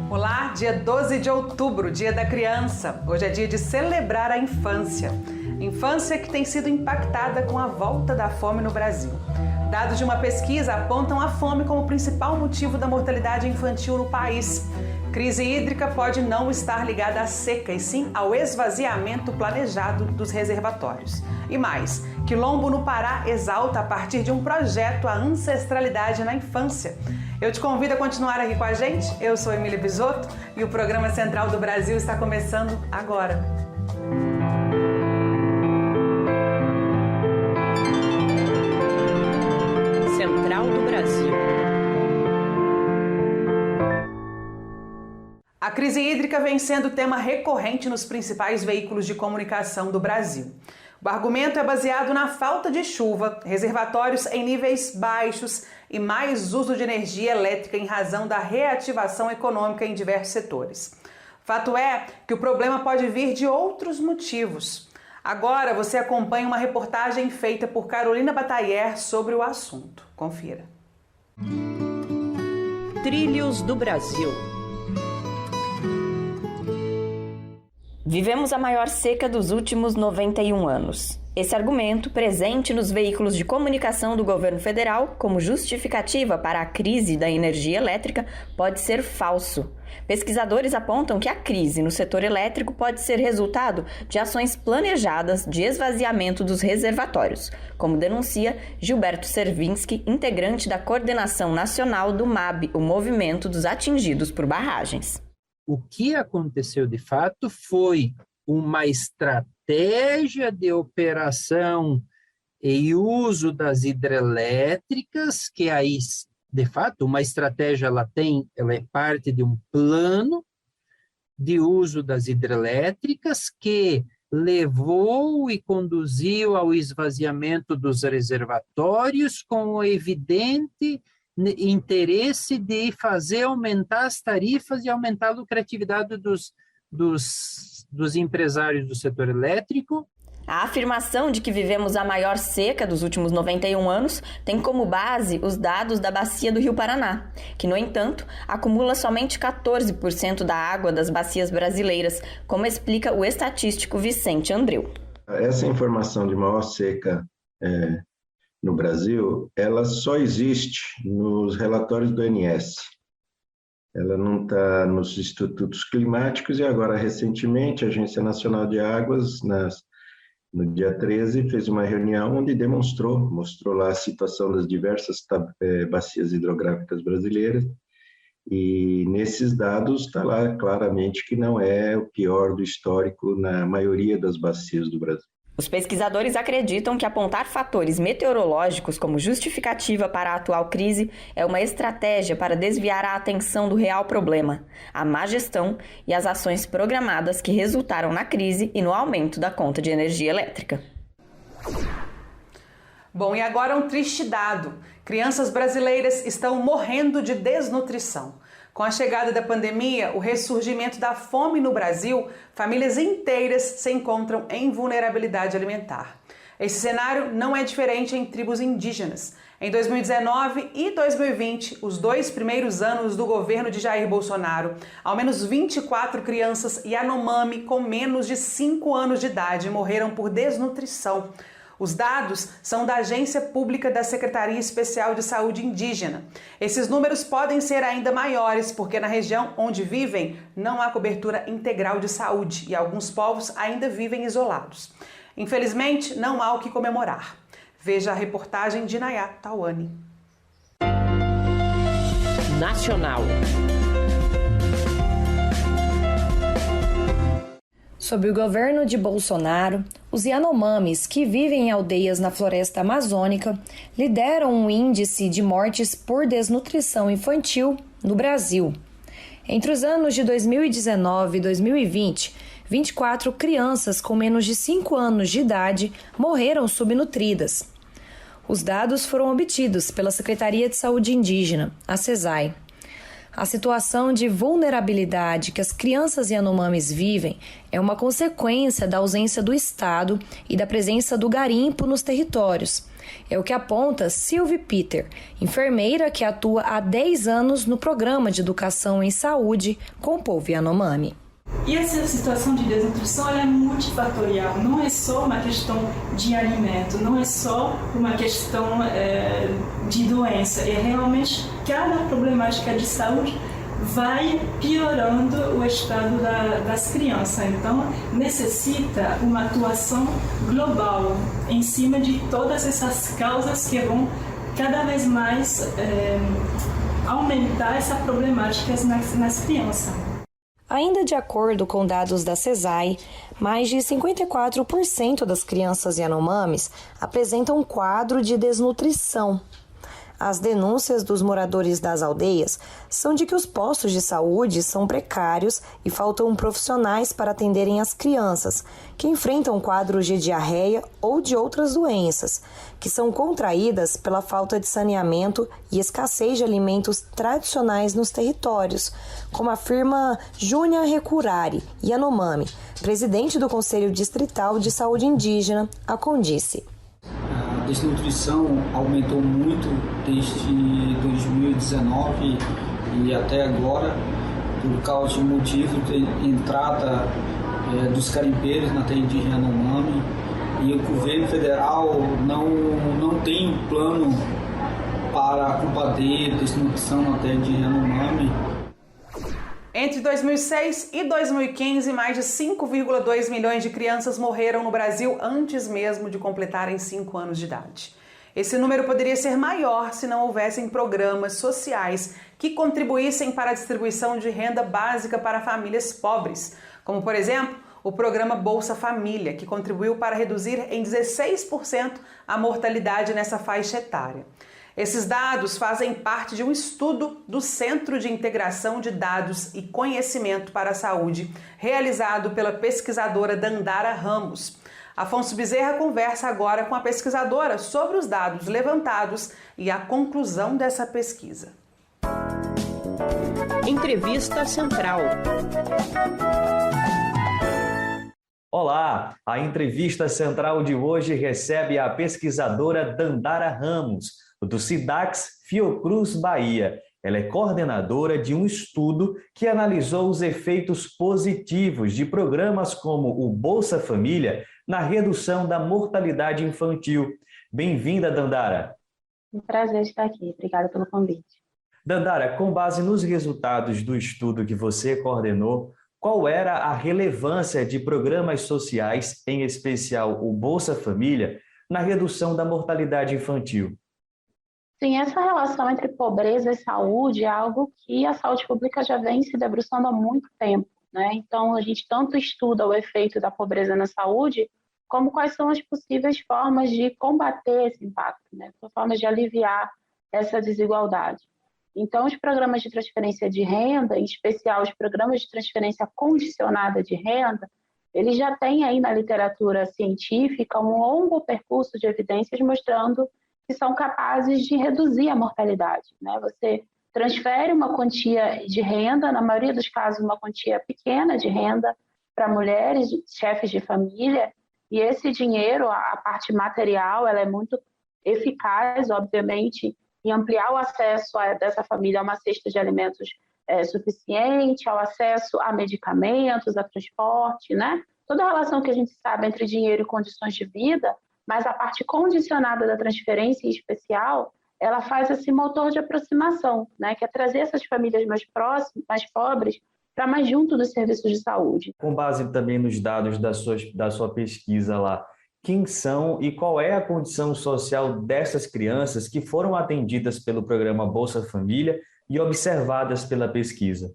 Olá, dia 12 de outubro, dia da criança. Hoje é dia de celebrar a infância. Infância que tem sido impactada com a volta da fome no Brasil. Dados de uma pesquisa apontam a fome como principal motivo da mortalidade infantil no país. Crise hídrica pode não estar ligada à seca, e sim ao esvaziamento planejado dos reservatórios. E mais, Quilombo no Pará exalta a partir de um projeto a ancestralidade na infância. Eu te convido a continuar aqui com a gente. Eu sou Emília Bisotto e o programa Central do Brasil está começando agora. Central do Brasil. A crise hídrica vem sendo tema recorrente nos principais veículos de comunicação do Brasil. O argumento é baseado na falta de chuva, reservatórios em níveis baixos e mais uso de energia elétrica em razão da reativação econômica em diversos setores. Fato é que o problema pode vir de outros motivos. Agora você acompanha uma reportagem feita por Carolina Batailler sobre o assunto. Confira. Trilhos do Brasil. Vivemos a maior seca dos últimos 91 anos. Esse argumento, presente nos veículos de comunicação do governo federal como justificativa para a crise da energia elétrica, pode ser falso. Pesquisadores apontam que a crise no setor elétrico pode ser resultado de ações planejadas de esvaziamento dos reservatórios, como denuncia Gilberto Servinski, integrante da Coordenação Nacional do MAB, o Movimento dos Atingidos por Barragens. O que aconteceu de fato foi uma estratégia de operação e uso das hidrelétricas, que aí, de fato, uma estratégia ela é parte de um plano de uso das hidrelétricas que levou e conduziu ao esvaziamento dos reservatórios com o evidente interesse de fazer aumentar as tarifas e aumentar a lucratividade dos empresários do setor elétrico. A afirmação de que vivemos a maior seca dos últimos 91 anos tem como base os dados da bacia do Rio Paraná, que, no entanto, acumula somente 14% da água das bacias brasileiras, como explica o estatístico Vicente Andreu. Essa informação de maior seca no Brasil, ela só existe nos relatórios do ONS. Ela não está nos institutos climáticos e agora, recentemente, a Agência Nacional de Águas, no dia 13, fez uma reunião onde mostrou lá a situação das diversas bacias hidrográficas brasileiras, e nesses dados está lá claramente que não é o pior do histórico na maioria das bacias do Brasil. Os pesquisadores acreditam que apontar fatores meteorológicos como justificativa para a atual crise é uma estratégia para desviar a atenção do real problema, a má gestão e as ações programadas que resultaram na crise e no aumento da conta de energia elétrica. Bom, e agora um triste dado. Crianças brasileiras estão morrendo de desnutrição. Com a chegada da pandemia, o ressurgimento da fome no Brasil, famílias inteiras se encontram em vulnerabilidade alimentar. Esse cenário não é diferente em tribos indígenas. Em 2019 e 2020, os 2 primeiros anos do governo de Jair Bolsonaro, ao menos 24 crianças Yanomami com menos de 5 anos de idade morreram por desnutrição. Os dados são da Agência Pública da Secretaria Especial de Saúde Indígena. Esses números podem ser ainda maiores porque na região onde vivem não há cobertura integral de saúde e alguns povos ainda vivem isolados. Infelizmente, não há o que comemorar. Veja a reportagem de Nayá Tawani. Nacional. Sob o governo de Bolsonaro, os Yanomamis, que vivem em aldeias na floresta amazônica, lideram um índice de mortes por desnutrição infantil no Brasil. Entre os anos de 2019 e 2020, 24 crianças com menos de 5 anos de idade morreram subnutridas. Os dados foram obtidos pela Secretaria de Saúde Indígena, a SESAI. A situação de vulnerabilidade que as crianças Yanomamis vivem é uma consequência da ausência do Estado e da presença do garimpo nos territórios, É o que aponta Sylvie Peter, enfermeira que atua há 10 anos no Programa de Educação em Saúde com o povo Yanomami. E essa situação de desnutrição ela é multifatorial, não é só uma questão de alimento, não é só uma questão de doença, é realmente cada problemática de saúde vai piorando o estado das crianças. Então, necessita uma atuação global em cima de todas essas causas que vão cada vez mais aumentar essa problemática nas crianças. Ainda de acordo com dados da CESAI, mais de 54% das crianças Yanomamis apresentam um quadro de desnutrição. As denúncias dos moradores das aldeias são de que os postos de saúde são precários e faltam profissionais para atenderem as crianças, que enfrentam quadros de diarreia ou de outras doenças, que são contraídas pela falta de saneamento e escassez de alimentos tradicionais nos territórios, como afirma Júnia Recurari Yanomami, presidente do Conselho Distrital de Saúde Indígena, a Condice. A desnutrição aumentou muito desde 2019 e até agora, por causa de motivo de entrada dos garimpeiros na terra indígena Yanomami, e o governo federal não tem um plano para combater a desnutrição na terra indígena Yanomami. Entre 2006 e 2015, mais de 5,2 milhões de crianças morreram no Brasil antes mesmo de completarem 5 anos de idade. Esse número poderia ser maior se não houvessem programas sociais que contribuíssem para a distribuição de renda básica para famílias pobres, como, por exemplo, o programa Bolsa Família, que contribuiu para reduzir em 16% a mortalidade nessa faixa etária. Esses dados fazem parte de um estudo do Centro de Integração de Dados e Conhecimento para a Saúde, realizado pela pesquisadora Dandara Ramos. Afonso Bezerra conversa agora com a pesquisadora sobre os dados levantados e a conclusão dessa pesquisa. Entrevista Central. Olá, a entrevista central de hoje recebe a pesquisadora Dandara Ramos, do SIDAX Fiocruz Bahia. Ela é coordenadora de um estudo que analisou os efeitos positivos de programas como o Bolsa Família na redução da mortalidade infantil. Bem-vinda, Dandara. Um prazer estar aqui. Obrigada pelo convite. Dandara, com base nos resultados do estudo que você coordenou, qual era a relevância de programas sociais, em especial o Bolsa Família, na redução da mortalidade infantil? Sim, essa relação entre pobreza e saúde é algo que a saúde pública já vem se debruçando há muito tempo, né? Então, a gente tanto estuda o efeito da pobreza na saúde, como quais são as possíveis formas de combater esse impacto, né? Formas de aliviar essa desigualdade. Então, os programas de transferência de renda, em especial os programas de transferência condicionada de renda, eles já têm aí na literatura científica um longo percurso de evidências mostrando que são capazes de reduzir a mortalidade, né? Você transfere uma quantia de renda, na maioria dos casos uma quantia pequena de renda para mulheres, chefes de família, e esse dinheiro, a parte material, ela é muito eficaz, obviamente, em ampliar o acesso dessa família a uma cesta de alimentos suficiente, ao acesso a medicamentos, a transporte, né? Toda a relação que a gente sabe entre dinheiro e condições de vida, mas a parte condicionada da transferência em especial, ela faz esse motor de aproximação, né, que é trazer essas famílias mais próximas, mais pobres, para mais junto dos serviços de saúde. Com base também nos dados da sua pesquisa lá, quem são e qual é a condição social dessas crianças que foram atendidas pelo programa Bolsa Família e observadas pela pesquisa?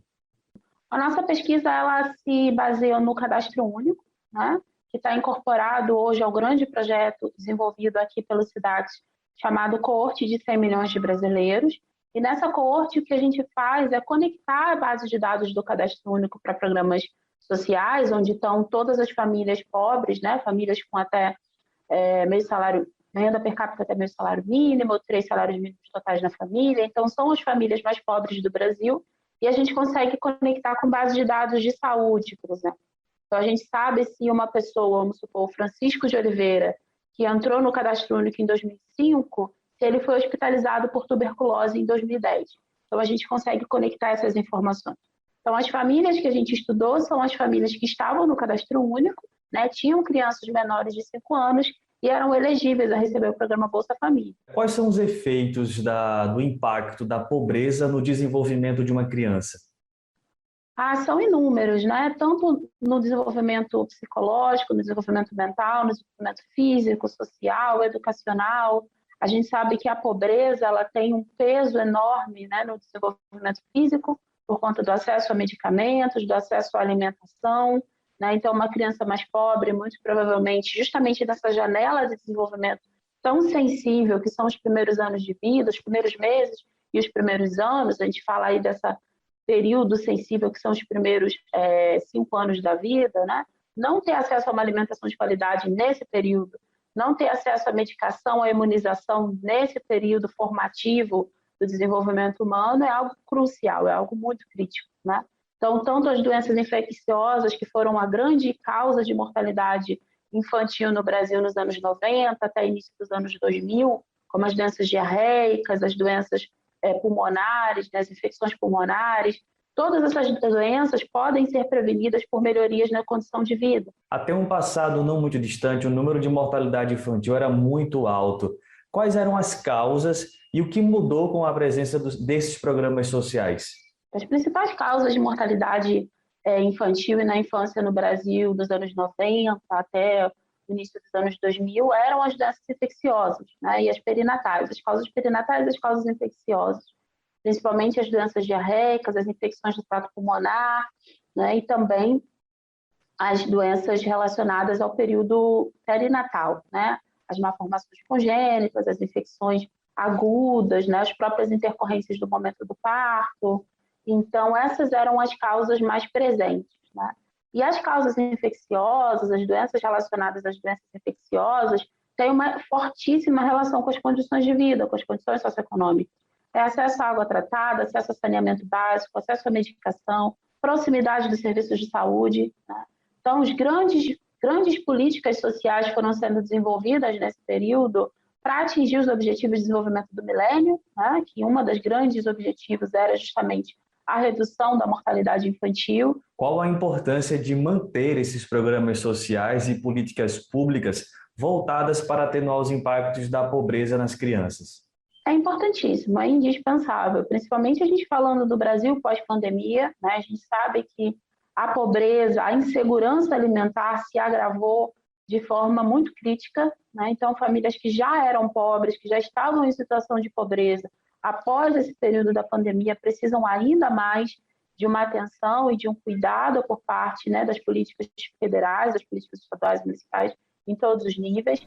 A nossa pesquisa ela se baseia no cadastro único, né, que está incorporado hoje ao grande projeto desenvolvido aqui pelo SIDAX, chamado Coorte de 100 milhões de brasileiros. E nessa coorte o que a gente faz é conectar a base de dados do cadastro único para programas sociais, onde estão todas as famílias pobres, né, famílias com até meio salário, renda per capita até meio salário mínimo, 3 salários mínimos totais na família. Então, são as famílias mais pobres do Brasil e a gente consegue conectar com base de dados de saúde, por exemplo. Então, a gente sabe se uma pessoa, vamos supor, o Francisco de Oliveira, que entrou no cadastro único em 2005, se ele foi hospitalizado por tuberculose em 2010. Então, a gente consegue conectar essas informações. Então, as famílias que a gente estudou são as famílias que estavam no cadastro único, né, tinham crianças menores de 5 anos e eram elegíveis a receber o programa Bolsa Família. Quais são os efeitos do impacto da pobreza no desenvolvimento de uma criança? São inúmeros, né? Tanto no desenvolvimento psicológico, no desenvolvimento mental, no desenvolvimento físico, social, educacional. A gente sabe que a pobreza ela tem um peso enorme, né, no desenvolvimento físico, por conta do acesso a medicamentos, do acesso à alimentação, né? Então, uma criança mais pobre, muito provavelmente, justamente nessa janela de desenvolvimento tão sensível, que são os primeiros anos de vida, os primeiros meses e os primeiros anos, a gente fala aí dessa período sensível, que são os primeiros 5 anos da vida, né? Não ter acesso a uma alimentação de qualidade nesse período, não ter acesso à medicação, à imunização nesse período formativo do desenvolvimento humano é algo crucial, é algo muito crítico, né? Então, tanto as doenças infecciosas, que foram a grande causa de mortalidade infantil no Brasil nos anos 90, até início dos anos 2000, como as doenças diarreicas, as doenças pulmonares, né, as infecções pulmonares, todas essas doenças podem ser prevenidas por melhorias na condição de vida. Até um passado não muito distante, o número de mortalidade infantil era muito alto. Quais eram as causas e o que mudou com a presença desses programas sociais? As principais causas de mortalidade infantil e na infância no Brasil dos anos 90 até o início dos anos 2000 eram as doenças infecciosas, né, e as perinatais, as causas perinatais e as causas infecciosas, principalmente as doenças diarreicas, as infecções do trato pulmonar, né, e também as doenças relacionadas ao período perinatal, né, as malformações congênitas, as infecções agudas, né, as próprias intercorrências do momento do parto. Então, essas eram as causas mais presentes, né? E as causas infecciosas, as doenças relacionadas às doenças infecciosas, têm uma fortíssima relação com as condições de vida, com as condições socioeconômicas. É acesso à água tratada, acesso a saneamento básico, acesso à medicação, proximidade dos serviços de saúde, né? Então, as grandes políticas sociais foram sendo desenvolvidas nesse período para atingir os objetivos de desenvolvimento do milênio, né? Que uma das grandes objetivos era justamente a redução da mortalidade infantil. Qual a importância de manter esses programas sociais e políticas públicas voltadas para atenuar os impactos da pobreza nas crianças? É importantíssimo, é indispensável, principalmente a gente falando do Brasil pós-pandemia, né? A gente sabe que a pobreza, a insegurança alimentar se agravou de forma muito crítica, né? Então, famílias que já eram pobres, que já estavam em situação de pobreza, após esse período da pandemia, precisam ainda mais de uma atenção e de um cuidado por parte, né, das políticas federais, das políticas estaduais e municipais, em todos os níveis.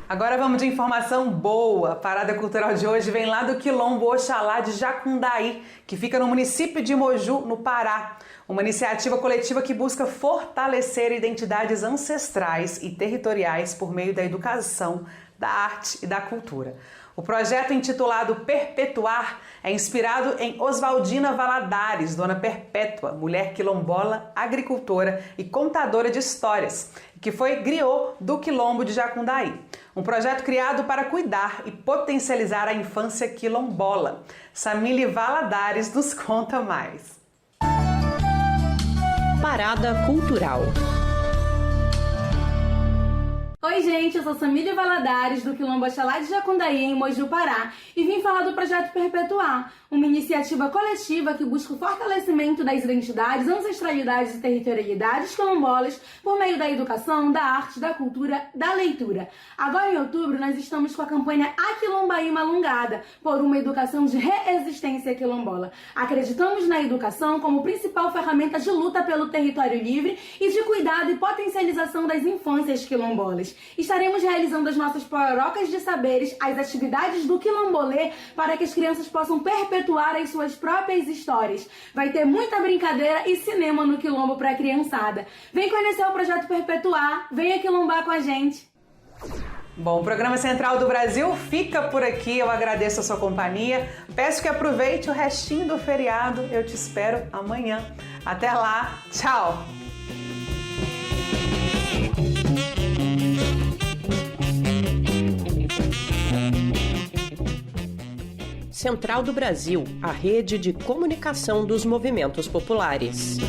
Agora vamos de informação boa. A parada cultural de hoje vem lá do Quilombo Oxalá de Jacundaí, que fica no município de Moju, no Pará. Uma iniciativa coletiva que busca fortalecer identidades ancestrais e territoriais por meio da educação, da arte e da cultura. O projeto, intitulado Perpetuar, é inspirado em Oswaldina Valadares, Dona Perpétua, mulher quilombola, agricultora e contadora de histórias, que foi griot do Quilombo de Jacundaí. Um projeto criado para cuidar e potencializar a infância quilombola. Samile Valadares nos conta mais. Parada Cultural. Oi gente, eu sou Samile Valadares do Quilombo Oxalá de Jacundaí, em Moju, Pará, e vim falar do Projeto Perpetuar, uma iniciativa coletiva que busca o fortalecimento das identidades, ancestralidades e territorialidades quilombolas por meio da educação, da arte, da cultura, da leitura. Agora em outubro nós estamos com a campanha Aquilombaí Malungada, por uma educação de reexistência quilombola. Acreditamos na educação como principal ferramenta de luta pelo território livre e de cuidado e potencialização das infâncias quilombolas. Estaremos realizando as nossas pororocas de saberes, as atividades do quilombolê, para que as crianças possam perpetuar as suas próprias histórias. Vai ter muita brincadeira e cinema no quilombo para a criançada. Vem conhecer o Projeto Perpetuar, venha quilombar com a gente. Bom, o Programa Central do Brasil fica por aqui. Eu agradeço a sua companhia. Peço que aproveite o restinho do feriado. Eu te espero amanhã. Até lá. Tchau. Central do Brasil, a rede de comunicação dos movimentos populares.